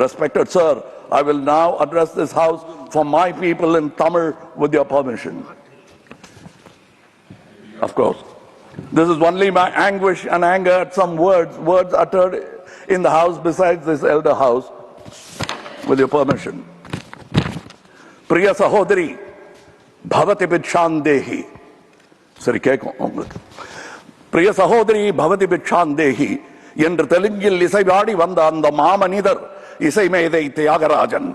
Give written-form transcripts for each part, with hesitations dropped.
Respected sir, I will now address this house for my people in Tamil with your permission. Of course. This is only my anguish and anger at some words uttered in the house besides this elder house, with your permission. Priya Sahodari, Bhavati Bichandehi. Sorry, Priya Sahodari, Bhavati Bichandehi. என்று தெலுங்கில் இசைவாடி வந்த அந்த மாமனிதர் இசைமேதை தியாகராஜன்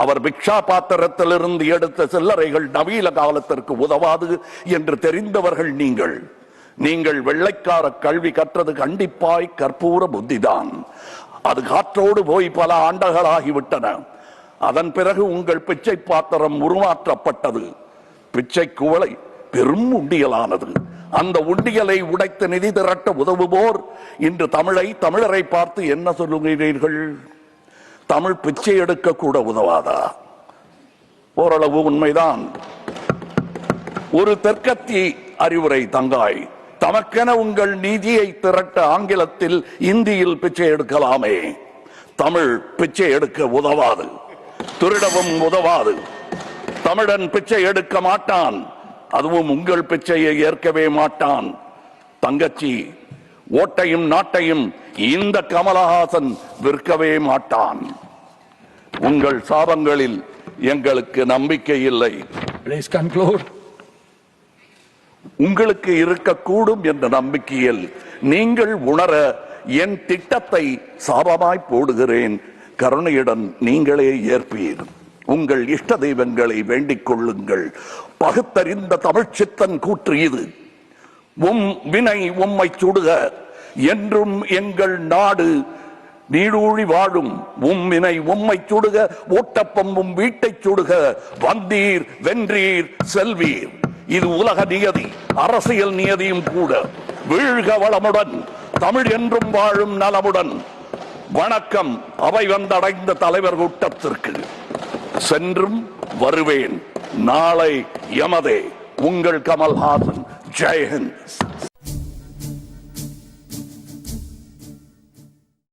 அவர் பிக்ஷா பாத்திரத்திலிருந்து எடுத்த சில்லறைகள் நவீன காலத்திற்கு உதவாது என்று தெரிந்தவர்கள் நீங்கள் வெள்ளைக்கார கல்வி கற்றது கண்டிப்பாய் கற்பூர புத்திதான். அது காற்றோடு போய் பல ஆண்டுகளாகிவிட்டன. அதன் பிறகு உங்கள் பிச்சை பாத்திரம் உருமாற்றப்பட்டது. பிச்சை குவளை பெரும் உண்டியலானது. அந்த உண்டியலை உடைத்து நிதி திரட்ட உதவுவோர் இன்று தமிழரை பார்த்து என்ன சொல்லுகிறீர்கள்? தமிழ் பிச்சை எடுக்க கூட உதவாதா? ஓரளவு உண்மைதான். ஒரு தெற்கத்தி அறிவுரை தங்காய், தமக்கென உங்கள் நிதியை திரட்ட ஆங்கிலத்தில் இந்தியில் பிச்சை எடுக்கலாமே. தமிழ் பிச்சை எடுக்க உதவாது, திருடவும் உதவாது. தமிழன் பிச்சை எடுக்க மாட்டான், அதுவும் உங்கள் பிச்சையை ஏற்கவே மாட்டான். தங்கச்சி, ஓட்டையும் நாட்டையும் இந்த கமலஹாசன் விற்கவே மாட்டான். உங்கள் சாபங்களில் எங்களுக்கு நம்பிக்கை இல்லை. Please conclude. உங்களுக்கு இருக்கக்கூடும் என்ற நம்பிக்கையில் நீங்கள் உணர என் திட்டத்தை சாபமாய் போடுகிறேன். கருணையுடன் நீங்களே ஏற்பீர். உங்கள் இஷ்ட தெய்வங்களை வேண்டிக் கொள்ளுங்கள். பகுத்தறிந்த தமிழ்ச்சித்தன் கூற்று இது. வினை உம்மை சுடுக, என்றும் எங்கள் நாடு நீடூழி வாழும். வினை உம்மை சுடுக, ஓட்டப்பம்பும் வீட்டை சுடுக. வந்தீர் வென்றீர் செல்வீர். இது உலக நியதி, அரசியல் நியதியும் கூட. வீழ்க வளமுடன், தமிழ் என்றும் வாழும் நலமுடன். வணக்கம் அவை வந்தடைந்த தலைவர் கூட்டத்திற்கு. சென்றும் வருவேன், நாளை எமதே. உங்கள் கமல்ஹாசன். ஜெய் ஹிந்த்.